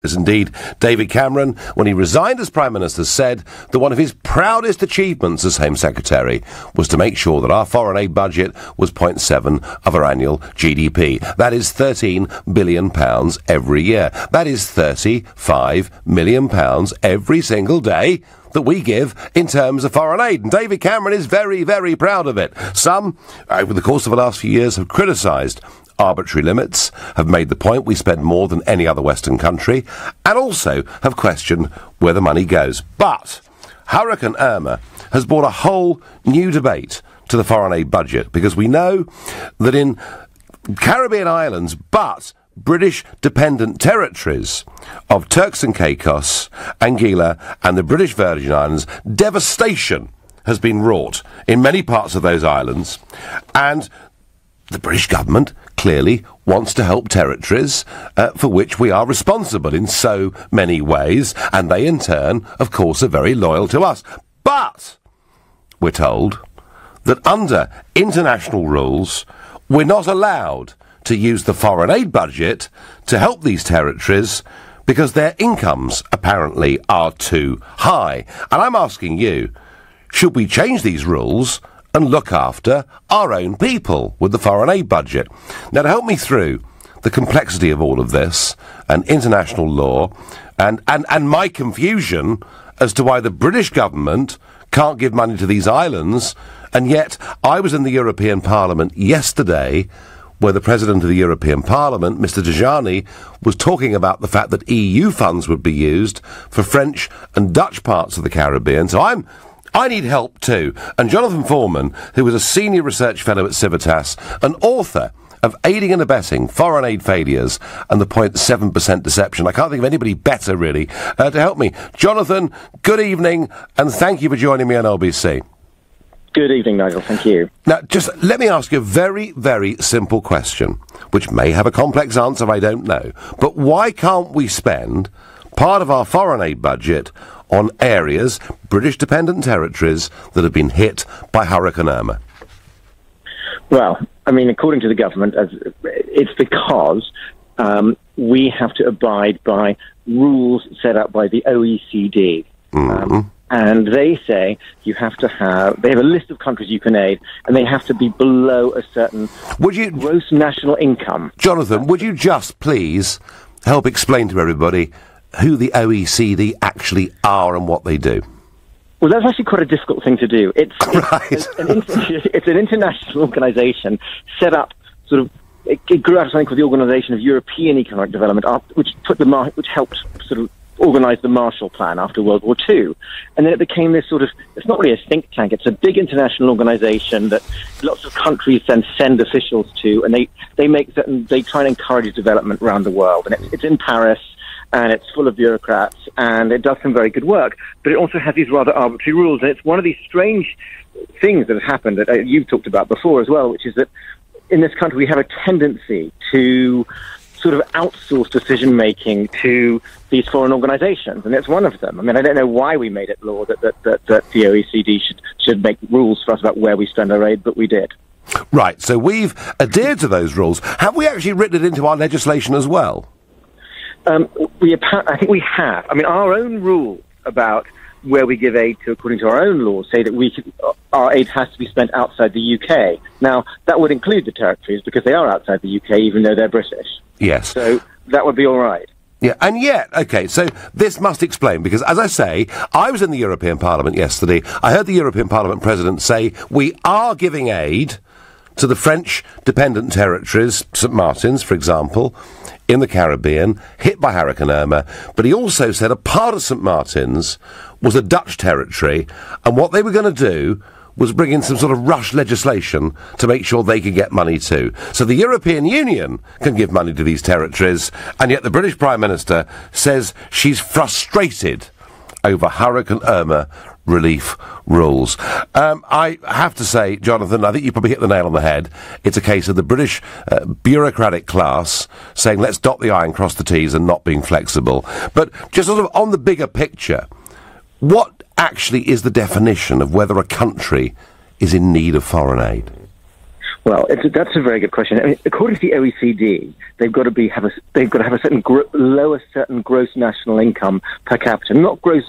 As indeed, David Cameron, when he resigned as Prime Minister, said that one of his proudest achievements as Home Secretary was to make sure that our foreign aid budget was 0.7 of our annual GDP. That is £13 billion every year. That is £35 million every single day that we give in terms of foreign aid. And David Cameron is very, very proud of it. Some, over the course of the last few years, have criticised arbitrary limits, have made the point we spend more than any other Western country, and also have questioned where the money goes. But Hurricane Irma has brought a whole new debate to the foreign aid budget, because we know that in Caribbean islands, but British dependent territories of Turks and Caicos, Anguilla and the British Virgin Islands, devastation has been wrought in many parts of those islands, and the British government clearly wants to help territories for which we are responsible in so many ways, and they in turn, of course, are very loyal to us. But we're told that under international rules, we're not allowed to use the foreign aid budget to help these territories because their incomes apparently are too high. And I'm asking you, should we change these rules and look after our own people with the foreign aid budget? Now, to help me through the complexity of all of this and international law and my confusion as to why the British government can't give money to these islands, and yet I was in the European Parliament yesterday where the President of the European Parliament, Mr. Tajani, was talking about the fact that EU funds would be used for French and Dutch parts of the Caribbean. So I need help too. And Jonathan Foreman, who was a senior research fellow at Civitas, an author of Aiding and Abetting Foreign Aid Failures and the 0.7% Deception. I can't think of anybody better, really, to help me. Jonathan, good evening, and thank you for joining me on LBC. Good evening, Nigel. Thank you. Now, just let me ask you a very, very simple question, which may have a complex answer, I don't know. But why can't we spend part of our foreign aid budget on areas, British dependent territories, that have been hit by Hurricane Irma? Well, I mean, according to the government, it's because we have to abide by rules set up by the OECD. And they say they have a list of countries you can aid, and they have to be below a certain gross national income. Jonathan, would you just please help explain to everybody who the OECD actually are and what they do? Well, that's actually quite a difficult thing to do. It's an international organisation set up sort of. It grew out of something called the Organisation of European Economic Development, which helped sort of organise the Marshall Plan after World War II. And then it became this sort of, it's not really a think tank, it's a big international organisation that lots of countries then send officials to, and they try and encourage development around the world. And it's in Paris, and it's full of bureaucrats, and it does some very good work, but it also has these rather arbitrary rules. And it's one of these strange things that have happened that you've talked about before as well, which is that in this country we have a tendency to sort of outsource decision-making to these foreign organisations, and it's one of them. I mean, I don't know why we made it law that the OECD should make rules for us about where we spend our aid, but we did. Right, so we've adhered to those rules. Have we actually written it into our legislation as well? I think we have. I mean, our own rules about where we give aid to, according to our own laws, say that our aid has to be spent outside the UK. Now, that would include the territories, because they are outside the UK, even though they're British. Yes. So that would be all right. Yeah, and yet, okay, so this must explain, because as I say, I was in the European Parliament yesterday. I heard the European Parliament President say, we are giving aid to the French dependent territories, St. Martin's, for example, in the Caribbean, hit by Hurricane Irma, but he also said a part of St. Martin's was a Dutch territory, and what they were going to do was bring in some sort of rush legislation to make sure they could get money too. So the European Union can give money to these territories, and yet the British Prime Minister says she's frustrated over Hurricane Irma relief rules. I have to say, Jonathan, I think you probably hit the nail on the head. It's a case of the British bureaucratic class saying let's dot the I and cross the T's and not being flexible. But just sort of on the bigger picture, what actually is the definition of whether a country is in need of foreign aid? Well, that's a very good question. I mean, according to the OECD, they've got to have a certain lower certain gross national income per capita, not gross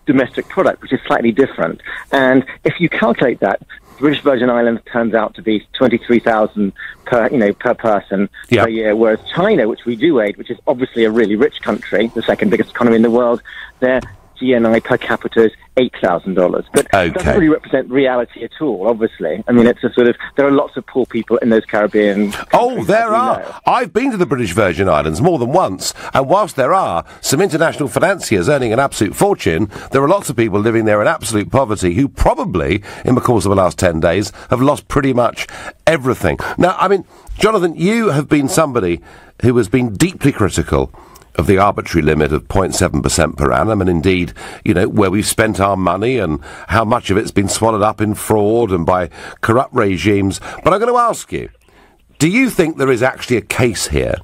domestic product, which is slightly different. And if you calculate that, the British Virgin Islands turns out to be 23,000 per person per year, whereas China, which we do aid, which is obviously a really rich country, the second biggest economy in the world, their GNI per capita is $8,000. But it doesn't really represent reality at all, obviously. I mean, it's a sort of, there are lots of poor people in those Caribbean countries. Oh, there are. Know. I've been to the British Virgin Islands more than once, and whilst there are some international financiers earning an absolute fortune, there are lots of people living there in absolute poverty who probably, in the course of the last 10 days, have lost pretty much everything. Now, I mean, Jonathan, you have been somebody who has been deeply critical of the arbitrary limit of 0.7% per annum, and indeed, where we've spent our money and how much of it's been swallowed up in fraud and by corrupt regimes. But I'm going to ask you, do you think there is actually a case here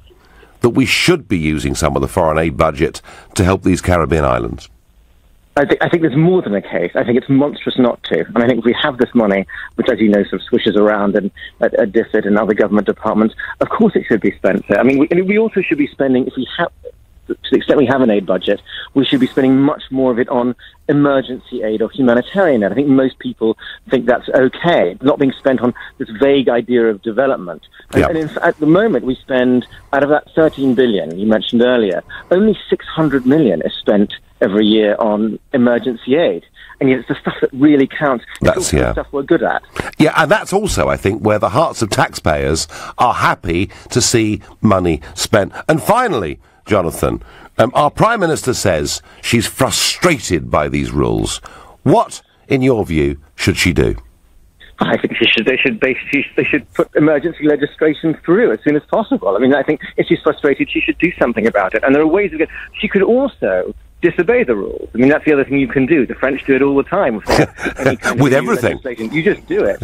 that we should be using some of the foreign aid budget to help these Caribbean islands? I think there's more than a case. I think it's monstrous not to. And I think if we have this money, which, as you know, sort of swishes around and at DFID and other government departments, of course it should be spent there. I mean, we also should be spending, if we have, to the extent we have an aid budget, we should be spending much more of it on emergency aid or humanitarian aid. I think most people think that's okay, not being spent on this vague idea of development. And at the moment, we spend, out of that 13 billion you mentioned earlier, only 600 million is spent every year on emergency aid. And yet it's the stuff that really counts. It's the stuff we're good at. Yeah, and that's also, I think, where the hearts of taxpayers are happy to see money spent. And finally, Jonathan, our Prime Minister says she's frustrated by these rules. What, in your view, should she do? I think they should put emergency legislation through as soon as possible. I mean, I think if she's frustrated, she should do something about it. And there are ways of it. She could also disobey the rules. I mean, that's the other thing you can do. The French do it all the time. With everything. You just do it.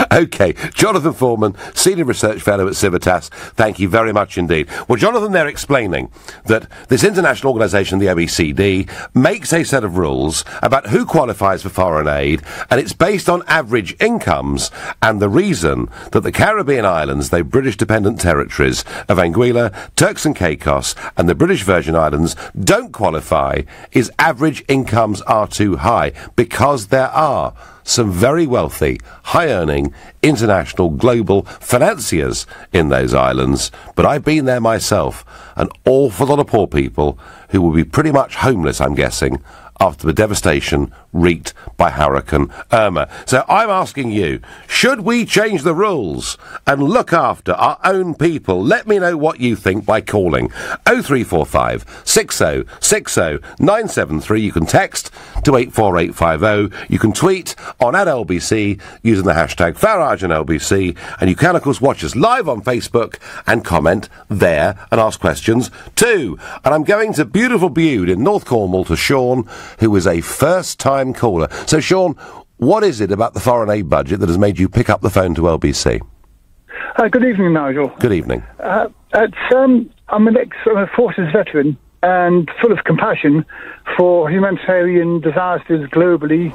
OK. Jonathan Foreman, Senior Research Fellow at Civitas, thank you very much indeed. Well, Jonathan, they're explaining that this international organisation, the OECD, makes a set of rules about who qualifies for foreign aid, and it's based on average incomes, and the reason that the Caribbean islands, the British dependent territories of Anguilla, Turks and Caicos, and the British Virgin Islands don't qualify is average incomes are too high, because there are some very wealthy, high-earning, international, global financiers in those islands. But I've been there myself. An awful lot of poor people who will be pretty much homeless, I'm guessing, after the devastation wreaked by Hurricane Irma. So I'm asking you, should we change the rules and look after our own people? Let me know what you think by calling 0345 60 60 973. You can text to 84850. You can tweet on @LBC using the hashtag Farage and LBC. And you can, of course, watch us live on Facebook and comment there and ask questions too. And I'm going to beautiful Bude in North Cornwall to Sean, who is a first-time caller. So, Sean, what is it about the foreign aid budget that has made you pick up the phone to LBC? Good evening, Nigel. Good evening. I'm an ex-forces veteran and full of compassion for humanitarian disasters globally,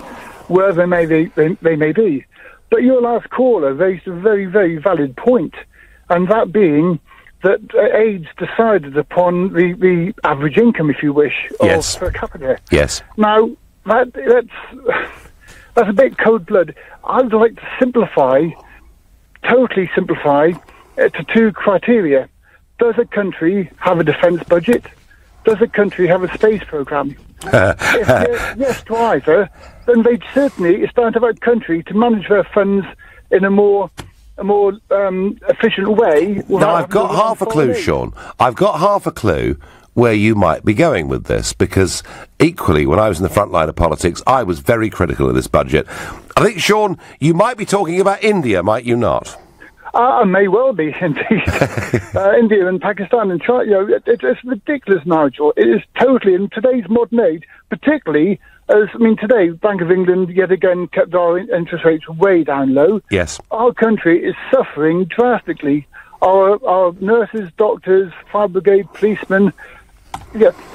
wherever they may be. But your last caller raised a very, very valid point, and that being that aid's decided upon the average income, if you wish, of per capita. Yes. Now, that's a bit cold blood. I would like to totally simplify to two criteria. Does a country have a defence budget? Does a country have a space programme? If they're yes to either, then they'd certainly, it's down to that country to manage their funds in a more efficient way. Now, I've got half a clue, Sean. I've got half a clue where you might be going with this, because equally, when I was in the front line of politics, I was very critical of this budget. I think, Sean, you might be talking about India, might you not? I may well be, indeed. India and Pakistan and China, it's ridiculous, Nigel. It is totally, in today's modern age, particularly today, Bank of England yet again kept our interest rates way down low. Yes. Our country is suffering drastically. Our nurses, doctors, fire brigade, policemen,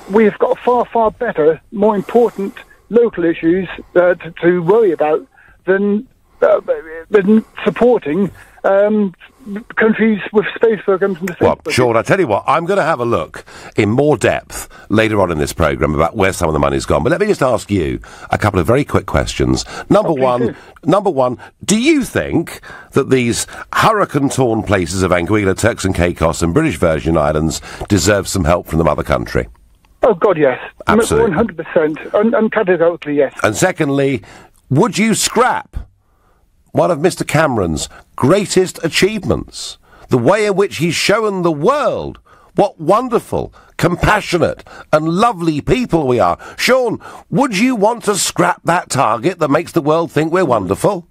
we've got far, far better, more important local issues to worry about than supporting countries with space programs in the same budget. Sean, I tell you what, I'm going to have a look in more depth later on in this programme about where some of the money's gone. But let me just ask you a couple of very quick questions. Number one, do you think that these hurricane-torn places of Anguilla, Turks and Caicos and British Virgin Islands deserve some help from the mother country? Oh, God, yes. Absolutely. 100%. Uncategorically, yes. And secondly, would you scrap one of Mr. Cameron's greatest achievements, the way in which he's shown the world what wonderful, compassionate and lovely people we are? Sean, would you want to scrap that target that makes the world think we're wonderful?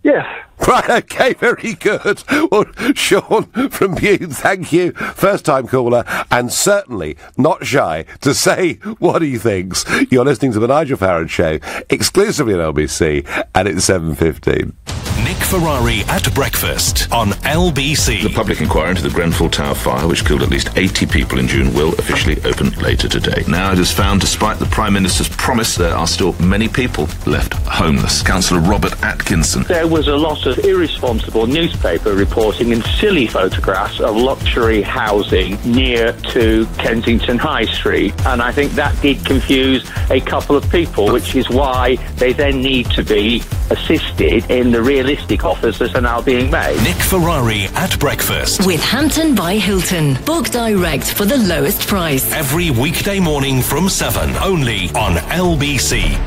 Yes. Right, okay, very good. Well, Sean from Bude, thank you. First-time caller, and certainly not shy to say what he thinks. You're listening to The Nigel Farage Show, exclusively on LBC, and it's 7:15. Nick Ferrari at breakfast on LBC. The public inquiry into the Grenfell Tower fire, which killed at least 80 people in June, will officially open later today. Now, it is found, despite the Prime Minister's promise, there are still many people left homeless. Councillor Robert Atkinson. There was a lot of irresponsible newspaper reporting and silly photographs of luxury housing near to Kensington High Street, and I think that did confuse a couple of people, which is why they then need to be assisted in the realistic offers that are now being made. Nick Ferrari at breakfast. With Hampton by Hilton. Book direct for the lowest price. Every weekday morning from 7, only on LBC.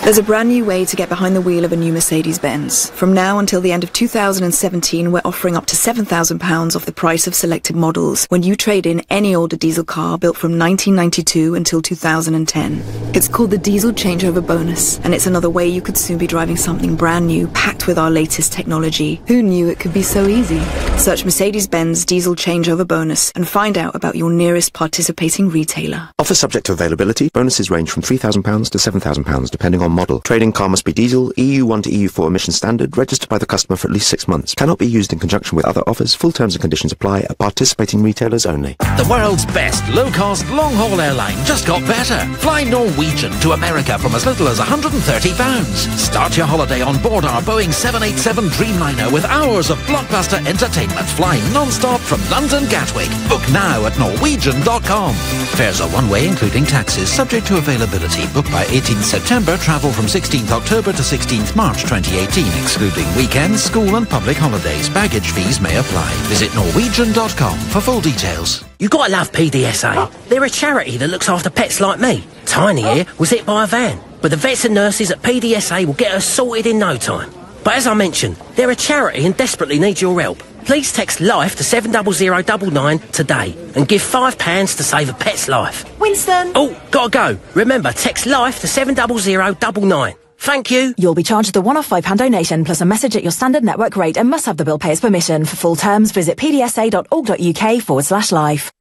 There's a brand new way to get behind the wheel of a new Mercedes-Benz. From now until the end of 2017, we're offering up to £7,000 off the price of selected models when you trade in any older diesel car built from 1992 until 2010. It's called the Diesel Changeover Bonus, and it's another way you could soon be driving something brand new, packed with our latest technology. Who knew it could be so easy? Search Mercedes-Benz Diesel Changeover Bonus and find out about your nearest participating retailer. Offer subject to availability. Bonuses range from £3,000 to £7,000, depending on model. Trading car must be diesel, EU1 to EU4 emission standard, registered by the customer for at least 6 months. Cannot be used in conjunction with other offers. Full terms and conditions apply at participating retailers only. The world's best low-cost, long-haul airline just got better. Fly Norwegian to America from as little as £130. Start your holiday on board our Boeing 787 Dreamliner with hours of blockbuster entertainment flying non-stop from London Gatwick. Book now at norwegian.com. Fares are one-way, including taxes, subject to availability. Book by 18th September. Travel from 16th October to 16th March 2018, excluding weekends, school and public holidays. Baggage fees may apply. Visit norwegian.com for full details. You gotta love PDSA. They're a charity that looks after pets like me. Tiny here was hit by a van, but the vets and nurses at PDSA will get her sorted in no time. But as I mentioned, they're a charity and desperately need your help. Please text LIFE to 70099 today and give £5 to save a pet's life. Winston! Oh, gotta go. Remember, text LIFE to 70099. Thank you. You'll be charged the one-off £5 donation plus a message at your standard network rate and must have the bill payer's permission. For full terms, visit pdsa.org.uk/life.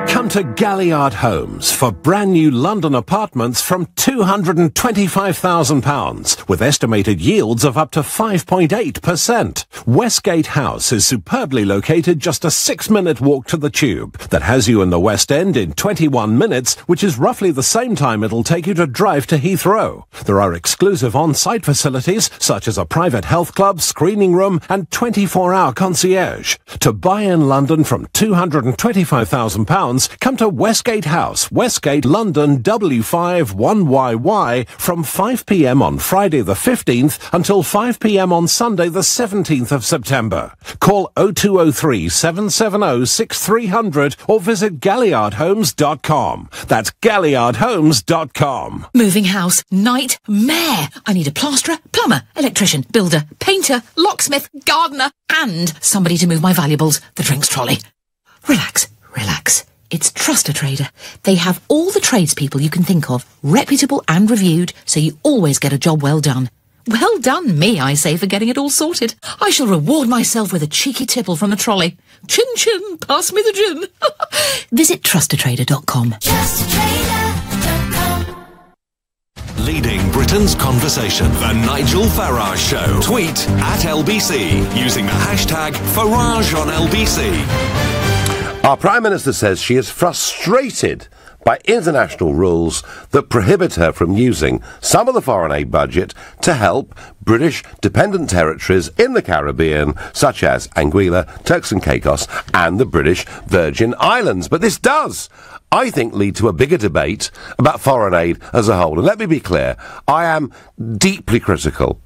Come to Galliard Homes for brand new London apartments from £225,000 with estimated yields of up to 5.8%. Westgate House is superbly located just a 6-minute walk to the Tube that has you in the West End in 21 minutes, which is roughly the same time it'll take you to drive to Heathrow. There are exclusive on-site facilities such as a private health club, screening room and 24-hour concierge. To buy in London from £225,000, come to Westgate House, Westgate, London, W5 1YY from 5 p.m. on Friday the 15th until 5 p.m. on Sunday the 17th of September. Call 0203 770 6300 or visit galliardhomes.com. That's galliardhomes.com. Moving house, nightmare. I need a plasterer, plumber, electrician, builder, painter, locksmith, gardener, and somebody to move my valuables, the drinks trolley. Relax, relax. It's Trust a Trader. They have all the tradespeople you can think of, reputable and reviewed, so you always get a job well done. Well done me, I say, for getting it all sorted. I shall reward myself with a cheeky tipple from the trolley. Chin chin, pass me the gin. Visit trustatrader.com. Trustatrader.com. Leading Britain's conversation, The Nigel Farage Show. Tweet at LBC using the hashtag FarageOnLBC. Our Prime Minister says she is frustrated by international rules that prohibit her from using some of the foreign aid budget to help British dependent territories in the Caribbean, such as Anguilla, Turks and Caicos, and the British Virgin Islands. But this does, I think, lead to a bigger debate about foreign aid as a whole. And let me be clear, I am deeply critical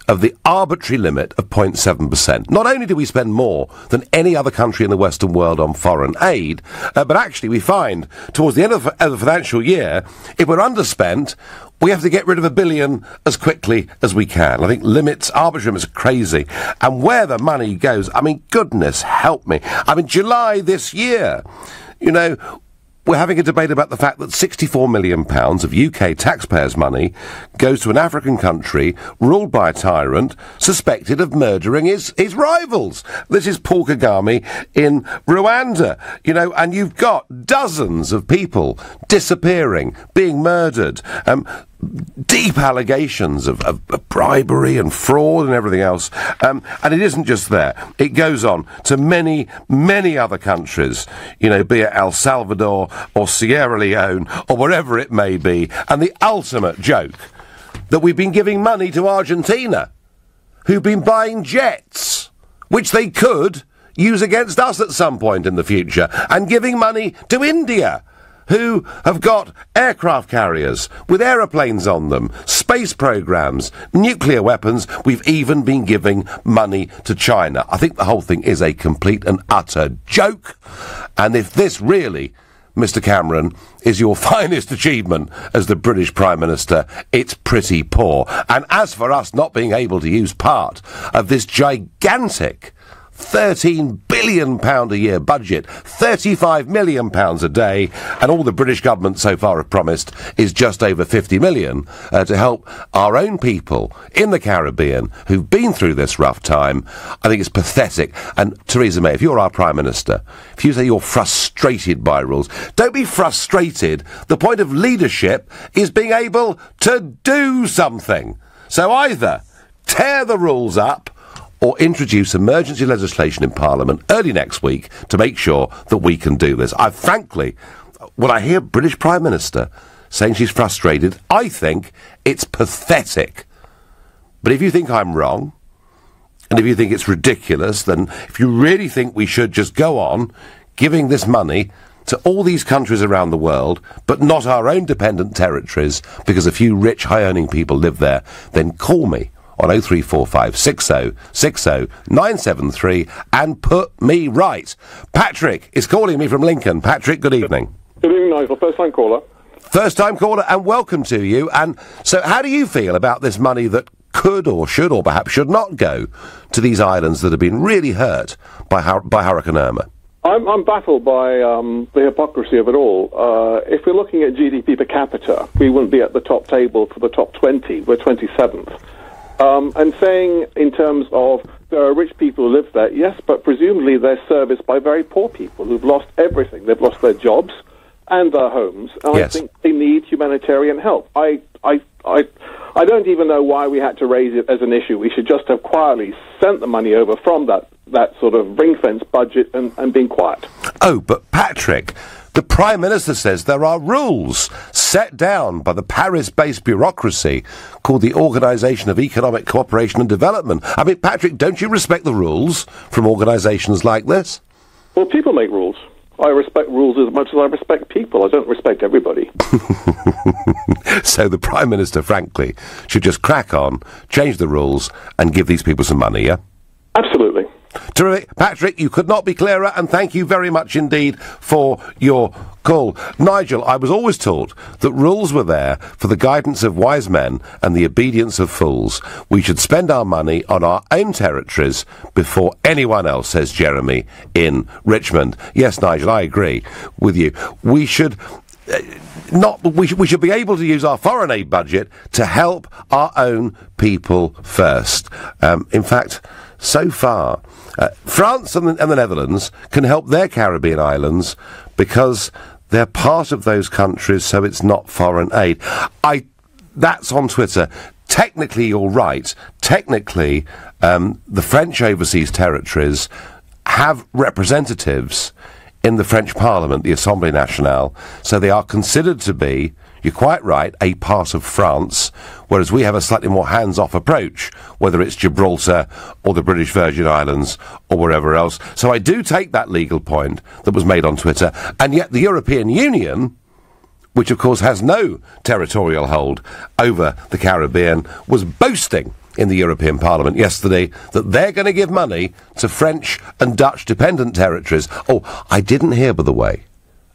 of the arbitrary limit of 0.7%. Not only do we spend more than any other country in the Western world on foreign aid, but actually we find towards the end of the financial year, if we're underspent, we have to get rid of $1 billion as quickly as we can. I think arbitrary limits are crazy. And where the money goes, I mean, goodness help me. I mean, July this year, you know, we're having a debate about the fact that £64 million of UK taxpayers' money goes to an African country ruled by a tyrant suspected of murdering his rivals. This is Paul Kagame in Rwanda, you know, and you've got dozens of people disappearing, being murdered, deep allegations of bribery and fraud and everything else. And it isn't just there. It goes on to many, many other countries, you know, be it El Salvador or Sierra Leone or wherever it may be. And the ultimate joke that we've been giving money to Argentina, who've been buying jets, which they could use against us at some point in the future, and giving money to India, who have got aircraft carriers with aeroplanes on them, space programs, nuclear weapons. We've even been giving money to China. I think the whole thing is a complete and utter joke. And if this really, Mr. Cameron, is your finest achievement as the British Prime Minister, it's pretty poor. And as for us not being able to use part of this gigantic £13 billion a year budget, £35 million a day, and all the British government so far have promised is just over 50 million to help our own people in the Caribbean who've been through this rough time. I think it's pathetic. And Theresa May, if you're our Prime Minister, if you say you're frustrated by rules, don't be frustrated. The point of leadership is being able to do something. So either tear the rules up or introduce emergency legislation in Parliament early next week to make sure that we can do this. Frankly, when I hear British Prime Minister saying she's frustrated, I think it's pathetic. But if you think I'm wrong, and if you think it's ridiculous, then if you really think we should just go on giving this money to all these countries around the world, but not our own dependent territories, because a few rich, high-earning people live there, then call me on 0345 60 60 973 and put me right. Patrick is calling me from Lincoln. Patrick, good evening. Good evening, Nigel. First-time caller. First-time caller, and welcome to you. And so how do you feel about this money that could or should or perhaps should not go to these islands that have been really hurt by Hurricane Irma? I'm baffled by the hypocrisy of it all. If we're looking at GDP per capita, we wouldn't be at the top table for the top 20. We're 27th. And saying in terms of there are rich people who live there, yes, but presumably they're serviced by very poor people who've lost everything. They've lost their jobs and their homes, and yes. I think they need humanitarian help. I don't even know why we had to raise it as an issue. We should just have quietly sent the money over from that sort of ring-fence budget and been quiet. Oh, but Patrick, the Prime Minister says there are rules set down by the Paris-based bureaucracy called the Organisation of Economic Cooperation and Development. I mean, Patrick, don't you respect the rules from organisations like this? Well, people make rules. I respect rules as much as I respect people. I don't respect everybody. So the Prime Minister, frankly, should just crack on, change the rules, and give these people some money, yeah? Absolutely. Terrific. Patrick, you could not be clearer, and thank you very much indeed for your call. Nigel, I was always taught that rules were there for the guidance of wise men and the obedience of fools. We should spend our money on our own territories before anyone else, says Jeremy in Richmond. Yes, Nigel, I agree with you. We should... we should be able to use our foreign aid budget to help our own people first. In fact, so far, France and the Netherlands can help their Caribbean islands because they're part of those countries, so it's not foreign aid. That's on Twitter. Technically, you're right. Technically, the French overseas territories have representatives in the French Parliament, the Assemblée Nationale, so they are considered to be, you're quite right, a part of France, whereas we have a slightly more hands-off approach, whether it's Gibraltar or the British Virgin Islands or wherever else. So I do take that legal point that was made on Twitter, and yet the European Union, which of course has no territorial hold over the Caribbean, was boasting in the European Parliament yesterday that they're going to give money to French and Dutch dependent territories. Oh, I didn't hear, by the way,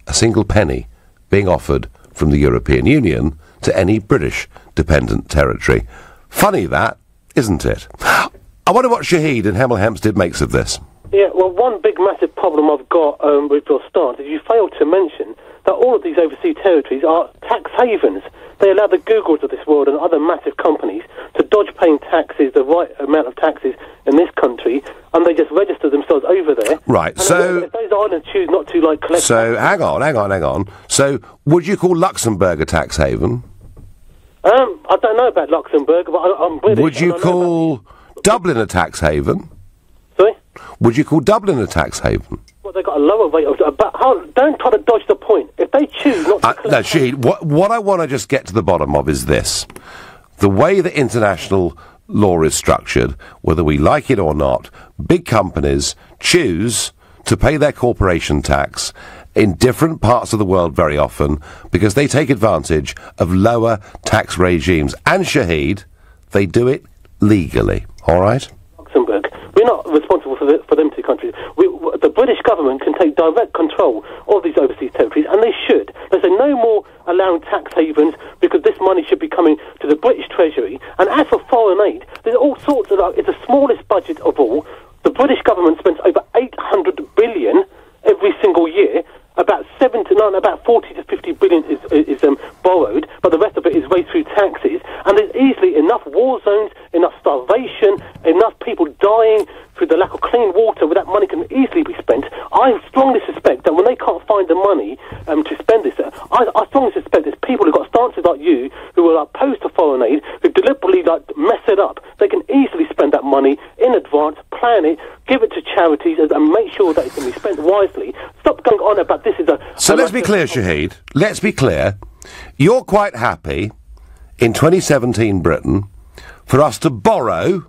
a single penny being offered from the European Union to any British dependent territory. Funny that, isn't it? I wonder what Shahid in Hemel Hempstead makes of this. Yeah, well, one big massive problem I've got with your stance is you failed to mention that all of these overseas territories are tax havens. They allow the Googles of this world and other massive companies to dodge paying taxes, the right amount of taxes in this country, and they just register themselves over there. Right, and so... if those islands choose not to, like, collect... So, hang on. So, would you call Luxembourg a tax haven? I don't know about Luxembourg, but I'm British. Would you call Dublin a tax haven? Sorry? Would you call Dublin a tax haven? Well, they've got a lower rate of... But don't try to dodge the point. If they choose not to... No, Shahid, what I want to just get to the bottom of is this. The way that international law is structured, whether we like it or not, big companies choose to pay their corporation tax in different parts of the world very often because they take advantage of lower tax regimes. And, Shahid, they do it legally, all right? Luxembourg. We're not responsible for them two countries. The British government can take direct control of these overseas territories, and they should. They say no more allowing tax havens because this money should be coming to the British Treasury. And as for foreign aid, there's all sorts of... It's the smallest budget of all. The British government spends over 800 billion every single year. About 40 to 50 billion is borrowed, but the rest of it is raised through taxes. And there's easily enough war zones, enough starvation, enough people dying through the lack of clean water where that money can easily be spent. I strongly suspect that when they can't find the money to spend this, I strongly suspect there's people who've got stances like you who are opposed to foreign aid, who deliberately mess it up. They can easily spend that money in advance, plan it, give it to charities, and make sure that it can be spent wisely. Stop going on about this is a... So let's be clear, Shahid. Let's be clear. You're quite happy in 2017 Britain for us to borrow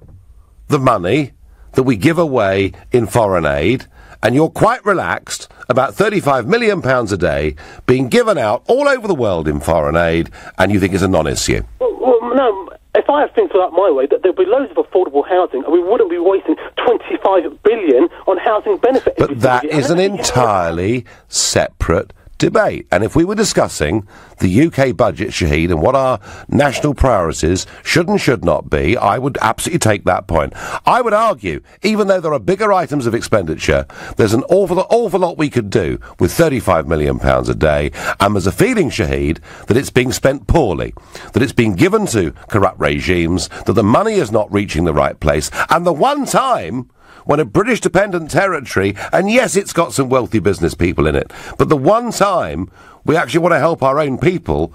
the money that we give away in foreign aid, and you're quite relaxed about £35 million a day being given out all over the world in foreign aid, and you think it's a non-issue. Well, no, if I have things like my way, that there'll be loads of affordable housing, and we wouldn't be wasting 25 billion on housing benefits. But that is an entirely separate debate. And if we were discussing the UK budget, Shahid, and what our national priorities should and should not be, I would absolutely take that point. I would argue, even though there are bigger items of expenditure, there's an awful lot we could do with £35 million a day, and there's a feeling, Shahid, that it's being spent poorly, that it's being given to corrupt regimes, that the money is not reaching the right place, and the one time when a British dependent territory, and yes, it's got some wealthy business people in it, but the one time we actually want to help our own people,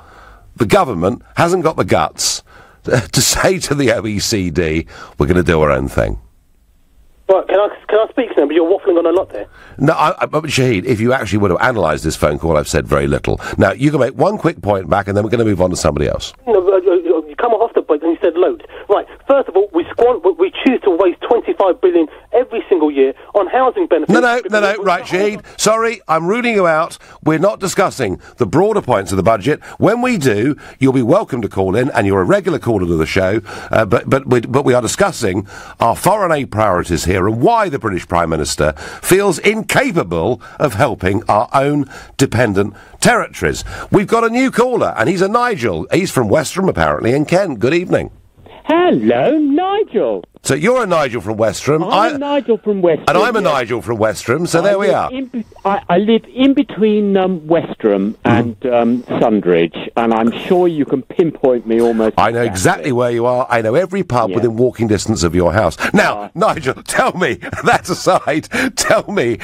the government hasn't got the guts to say to the OECD, we're going to do our own thing. Right, can I speak now? But you're waffling on a lot there. No, but Shahid, if you actually would have analysed this phone call, I've said very little. Now, you can make one quick point back, and then we're going to move on to somebody else. No, you come off the break and you said loads. Right, first of all, we choose to waste 25 billion every single year on housing benefits. No, right, Shahid. Sorry, I'm ruling you out. We're not discussing the broader points of the budget. When we do, you'll be welcome to call in, and you're a regular caller to the show, but we are discussing our foreign aid priorities here and why the British Prime Minister feels incapable of helping our own dependent territories. We've got a new caller, and he's a Nigel. He's from Westerham, apparently, in Kent. Good evening. Hello, Nigel. So you're a Nigel from Westerham. I'm Nigel from Westerham. And I'm a Nigel from Westerham, so there we are. I live in between Westerham and Sundridge, and I'm sure you can pinpoint me almost. I know exactly where you are. I know every pub within walking distance of your house. Now, Nigel, tell me, that aside, tell me,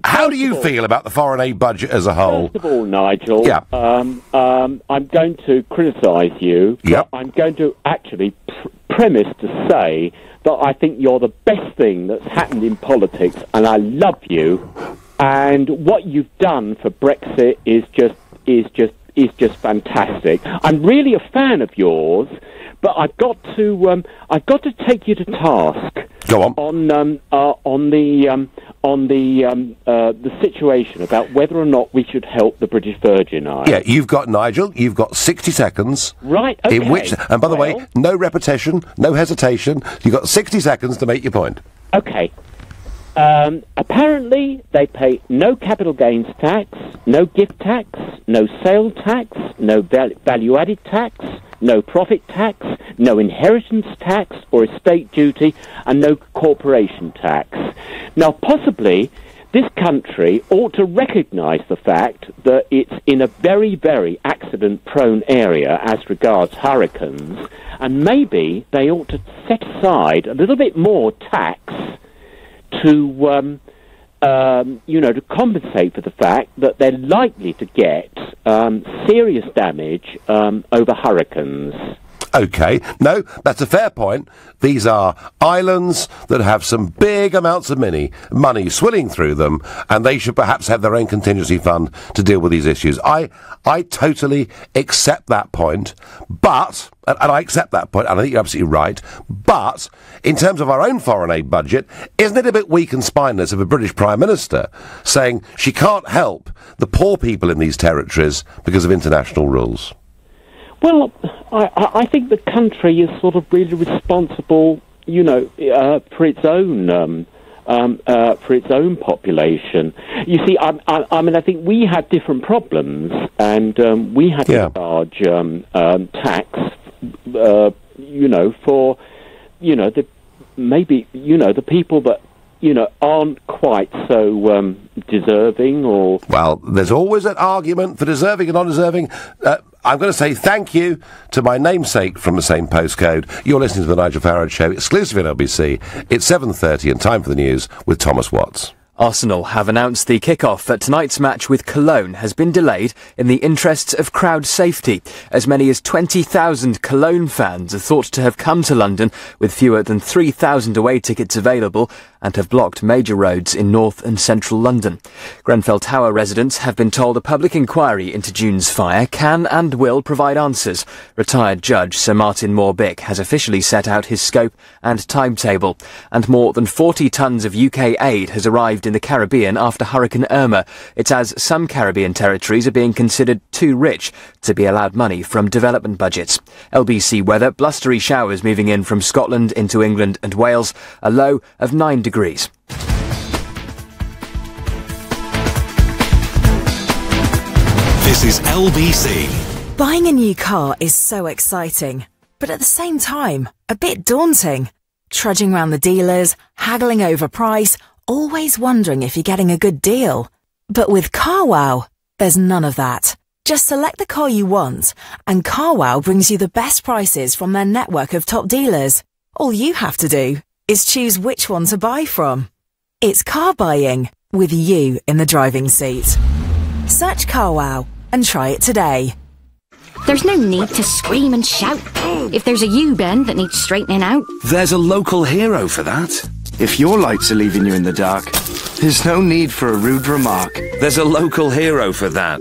how do you feel about the foreign aid budget as a whole? First of all, Nigel, I'm going to criticise you. Yep. I'm going to actually premise to say that I think you're the best thing that's happened in politics, and I love you, And what you've done for Brexit is just fantastic. I'm really a fan of yours, but I've got to take you to task. Go on. On the situation about whether or not we should help the British Virgin Islands. Yeah, you've got, Nigel, you've got 60 seconds. Right, okay. In which, and by the way, no repetition, no hesitation. You've got 60 seconds to make your point. Okay. Apparently, they pay no capital gains tax, no gift tax, no sale tax, no value-added tax, no profit tax, no inheritance tax or estate duty, and no corporation tax. Now, possibly, this country ought to recognise the fact that it's in a very, very accident-prone area as regards hurricanes, and maybe they ought to set aside a little bit more tax to compensate for the fact that they're likely to get serious damage over hurricanes. Okay, no, that's a fair point. These are islands that have some big amounts of money swilling through them, and they should perhaps have their own contingency fund to deal with these issues. I totally accept that point, but, and I accept that point, and I think you're absolutely right, but in terms of our own foreign aid budget, isn't it a bit weak and spineless of a British Prime Minister saying she can't help the poor people in these territories because of international rules? Well, I think the country is sort of really responsible, for its own population. You see, I mean, I think we had different problems, and we had to charge tax, for the people that aren't quite so deserving or... Well, there's always an argument for deserving and undeserving. I'm going to say thank you to my namesake from the same postcode. You're listening to the Nigel Farage Show, exclusive in LBC. It's 7:30 and time for the news with Thomas Watts. Arsenal have announced the kick-off at tonight's match with Cologne has been delayed in the interests of crowd safety. As many as 20,000 Cologne fans are thought to have come to London with fewer than 3,000 away tickets available and have blocked major roads in north and central London. Grenfell Tower residents have been told a public inquiry into June's fire can and will provide answers. Retired Judge Sir Martin Moore-Bick has officially set out his scope and timetable, and more than 40 tonnes of UK aid has arrived in the Caribbean after Hurricane Irma. It's as some Caribbean territories are being considered too rich to be allowed money from development budgets. LBC weather, blustery showers moving in from Scotland into England and Wales, a low of 9 degrees. This is LBC. Buying a new car is so exciting, but at the same time, a bit daunting. Trudging around the dealers, haggling over price, always wondering if you're getting a good deal. But with CarWow, there's none of that. Just select the car you want, and CarWow brings you the best prices from their network of top dealers. All you have to do is choose which one to buy from. It's car buying with you in the driving seat. Search CarWow and try it today. There's no need to scream and shout. If there's a U-bend that needs straightening out, there's a local hero for that. If your lights are leaving you in the dark, there's no need for a rude remark. There's a local hero for that.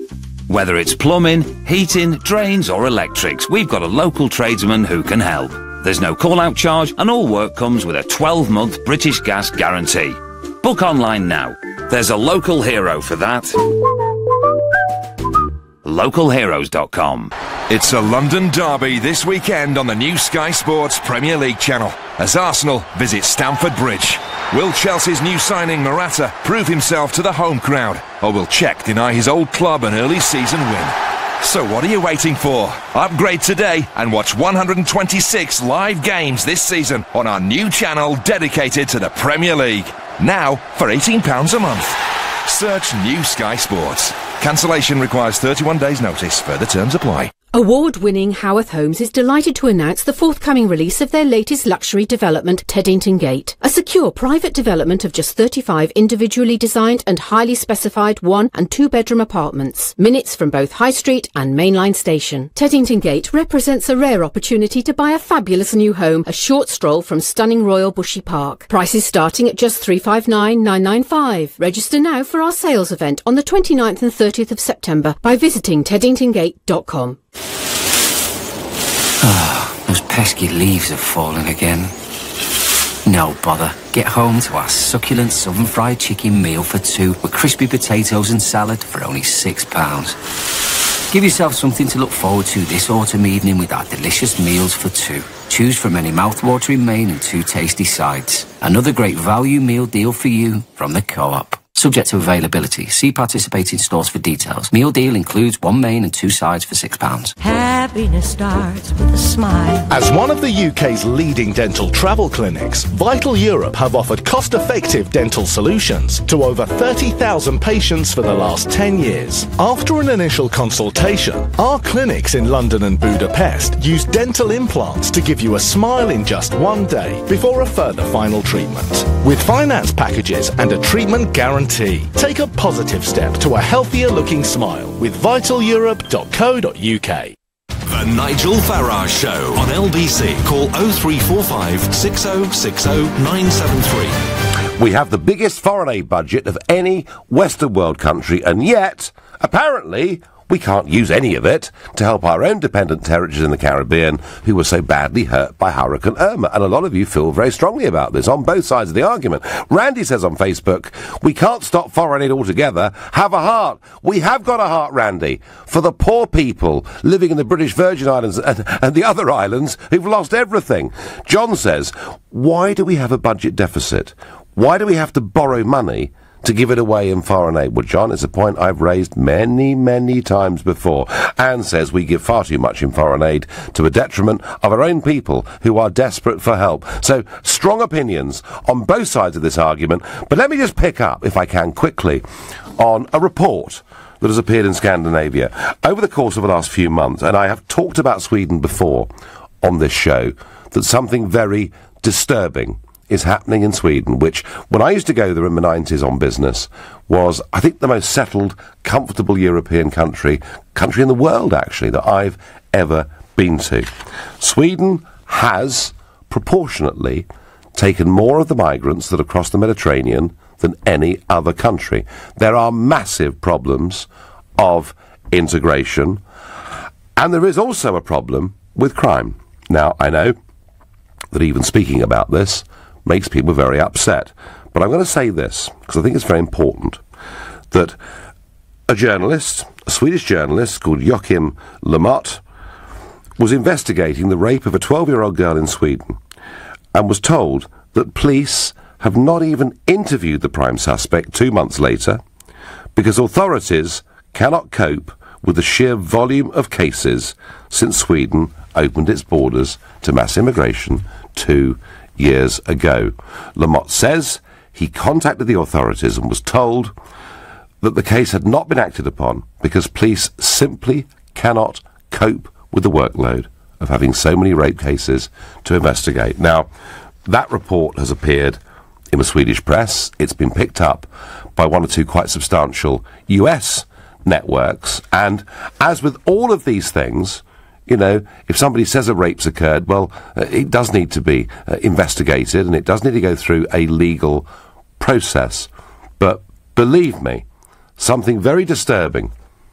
Whether it's plumbing, heating, drains or electrics, we've got a local tradesman who can help. There's no call-out charge and all work comes with a 12-month British Gas guarantee. Book online now. There's a local hero for that. Localheroes.com. It's a London derby this weekend on the new Sky Sports Premier League channel as Arsenal visit Stamford Bridge. Will Chelsea's new signing Morata prove himself to the home crowd, or will Czech deny his old club an early season win? So what are you waiting for? Upgrade today and watch 126 live games this season on our new channel dedicated to the Premier League. Now for £18 a month. Search New Sky Sports. Cancellation requires 31 days notice. Further terms apply. Award-winning Howarth Homes is delighted to announce the forthcoming release of their latest luxury development, Teddington Gate, a secure private development of just 35 individually designed and highly specified 1- and 2-bedroom apartments, minutes from both High Street and Mainline Station. Teddington Gate represents a rare opportunity to buy a fabulous new home, a short stroll from stunning Royal Bushy Park. Prices starting at just $359,995. Register now for our sales event on the 29th and 30th of September by visiting teddingtongate.com. Those pesky leaves have fallen again. No bother. Get home to our succulent southern fried chicken meal for 2 with crispy potatoes and salad for only £6. Give yourself something to look forward to this autumn evening with our delicious meals for 2. Choose from any mouth-watering main and 2 tasty sides. Another great value meal deal for you from the Co-op. Subject to availability. See participating stores for details. Meal deal includes 1 main and 2 sides for £6. Happiness starts with a smile. As one of the UK's leading dental travel clinics, Vital Europe have offered cost-effective dental solutions to over 30,000 patients for the last 10 years. After an initial consultation, our clinics in London and Budapest use dental implants to give you a smile in just 1 day before a further final treatment. With finance packages and a treatment guarantee, take a positive step to a healthier looking smile with vitaleurope.co.uk. The Nigel Farage Show on LBC. Call 0345 6060 973. We have the biggest foreign aid budget of any Western world country, and yet, apparently, we can't use any of it to help our own dependent territories in the Caribbean who were so badly hurt by Hurricane Irma. And a lot of you feel very strongly about this on both sides of the argument. Randy says on Facebook, we can't stop foreign aid altogether. Have a heart. We have got a heart, Randy, for the poor people living in the British Virgin Islands and the other islands who've lost everything. John says, why do we have a budget deficit? Why do we have to borrow money to give it away in foreign aid? Well, John, it's a point I've raised many, many times before. Anne says we give far too much in foreign aid to a detriment of our own people who are desperate for help. So, strong opinions on both sides of this argument. But let me just pick up, if I can, quickly, on a report that has appeared in Scandinavia over the course of the last few months. And I have talked about Sweden before on this show, that something very disturbing is happening in Sweden, which, when I used to go there in the 90s on business, was, I think, the most settled, comfortable European country in the world, actually, that I've ever been to. Sweden has, proportionately, taken more of the migrants that have crossed the Mediterranean than any other country. There are massive problems of integration, and there is also a problem with crime. Now, I know that even speaking about this makes people very upset. But I'm going to say this, because I think it's very important, that a journalist, a Swedish journalist called Joachim Lamotte, was investigating the rape of a 12-year-old girl in Sweden, and was told that police have not even interviewed the prime suspect 2 months later, because authorities cannot cope with the sheer volume of cases since Sweden opened its borders to mass immigration 2 years ago. Lamotte says he contacted the authorities and was told that the case had not been acted upon because police simply cannot cope with the workload of having so many rape cases to investigate. Now, that report has appeared in the Swedish press. It's been picked up by 1 or 2 quite substantial US networks, and as with all of these things, you know, if somebody says a rape's occurred, well, it does need to be investigated, and it does need to go through a legal process. But believe me, something very disturbing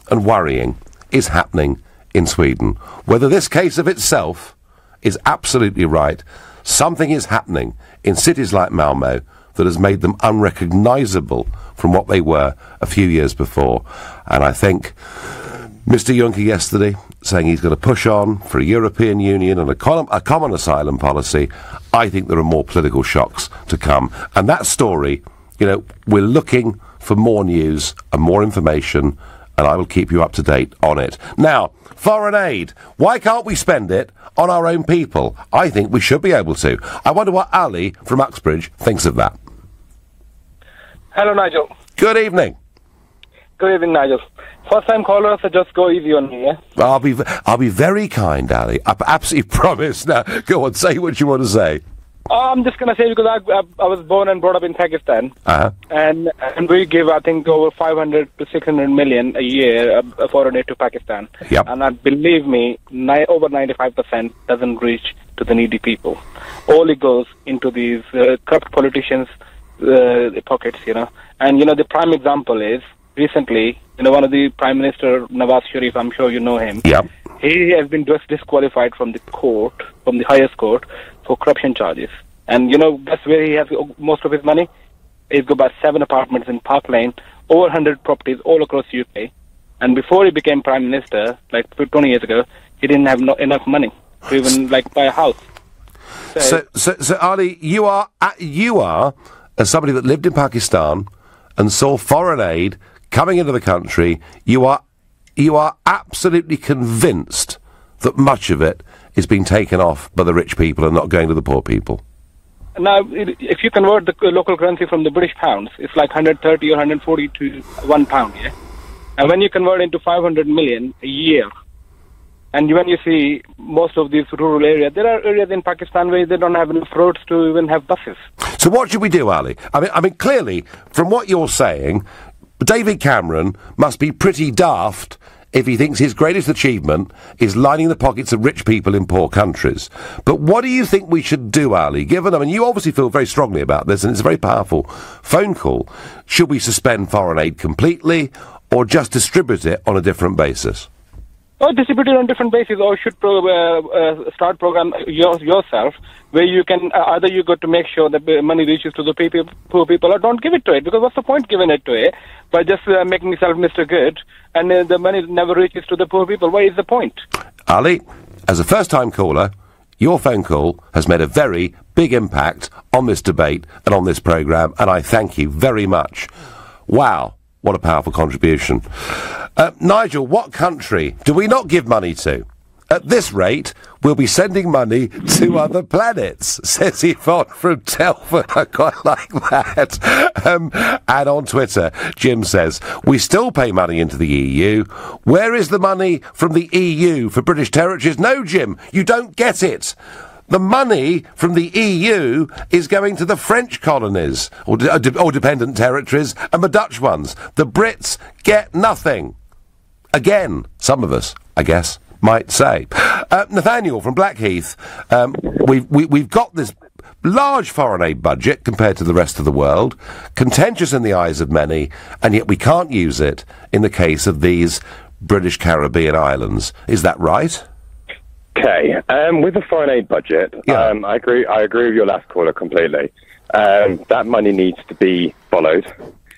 and worrying is happening in Sweden. Whether this case of itself is absolutely right, something is happening in cities like Malmö that has made them unrecognisable from what they were a few years before. And I think Mr. Juncker yesterday saying he's going to push on for a European Union and a common asylum policy. I think there are more political shocks to come. And that story, you know, we're looking for more news and more information, and I will keep you up to date on it. Now, foreign aid. Why can't we spend it on our own people? I think we should be able to. I wonder what Ali from Uxbridge thinks of that. Hello, Nigel. Good evening. Good evening, Nigel. First time caller, so just go easy on me, yeah? I'll be very kind, Ali. I absolutely promise. Now, go on, say what you want to say. I'm just going to say, because I was born and brought up in Pakistan, and we give, I think, over 500 to 600 million a year foreign aid to Pakistan. Yep. And believe me, over 95% doesn't reach to the needy people. All it goes into these corrupt politicians' pockets, you know. And, you know, the prime example is, recently, you know, one of the Prime Minister, Nawaz Sharif, I'm sure you know him. Yep. He has been just disqualified from the court, from the highest court, for corruption charges. And, you know, that's where he has most of his money. He's got about 7 apartments in Park Lane, over 100 properties all across UK. And before he became Prime Minister, like 20 years ago, he didn't have enough money to even, like, buy a house. So Ali, you are, as somebody that lived in Pakistan and saw foreign aid coming into the country, you are absolutely convinced that much of it is being taken off by the rich people and not going to the poor people. Now, if you convert the local currency from the British pounds, it's like 130 or 140 to £1, yeah? And when you convert into 500 million a year, and when you see most of these rural areas, there are areas in Pakistan where they don't have enough roads to even have buses. So what should we do, Ali? I mean, clearly, from what you're saying, David Cameron must be pretty daft if he thinks his greatest achievement is lining the pockets of rich people in poor countries. But what do you think we should do, Ali? Given, I mean, you obviously feel very strongly about this, and it's a very powerful phone call. Should we suspend foreign aid completely, or just distribute it on a different basis? Or distribute it on different basis, or should start program yourself, where you can either you got to make sure that the money reaches to the poor people, or don't give it to it. Because what's the point giving it to it by just making yourself Mr. Good, and the money never reaches to the poor people? What is the point? Ali, as a first-time caller, your phone call has made a very big impact on this debate and on this programme, and I thank you very much. Wow. What a powerful contribution. Nigel, what country do we not give money to? At this rate, we'll be sending money to other planets, says Yvonne from Telford. I quite like that. And on Twitter, Jim says, we still pay money into the EU. Where is the money from the EU for British territories? No, Jim, you don't get it. The money from the EU is going to the French colonies, or dependent territories, and the Dutch ones. The Brits get nothing. Again, some of us, I guess, might say. Nathaniel from Blackheath, we've got this large foreign aid budget compared to the rest of the world, contentious in the eyes of many, and yet we can't use it in the case of these British Caribbean islands. Is that right? Okay, with the foreign aid budget, I agree with your last caller completely. That money needs to be followed.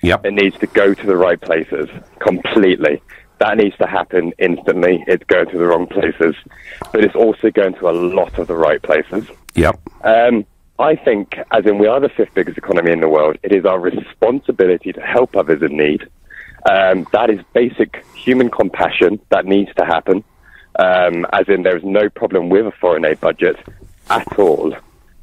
Yep. It needs to go to the right places, completely. That needs to happen instantly. It's going to the wrong places. But it's also going to a lot of the right places. Yep. I think, as in we are the 5th biggest economy in the world, it is our responsibility to help others in need. That is basic human compassion that needs to happen. As in, there's no problem with a foreign aid budget at all.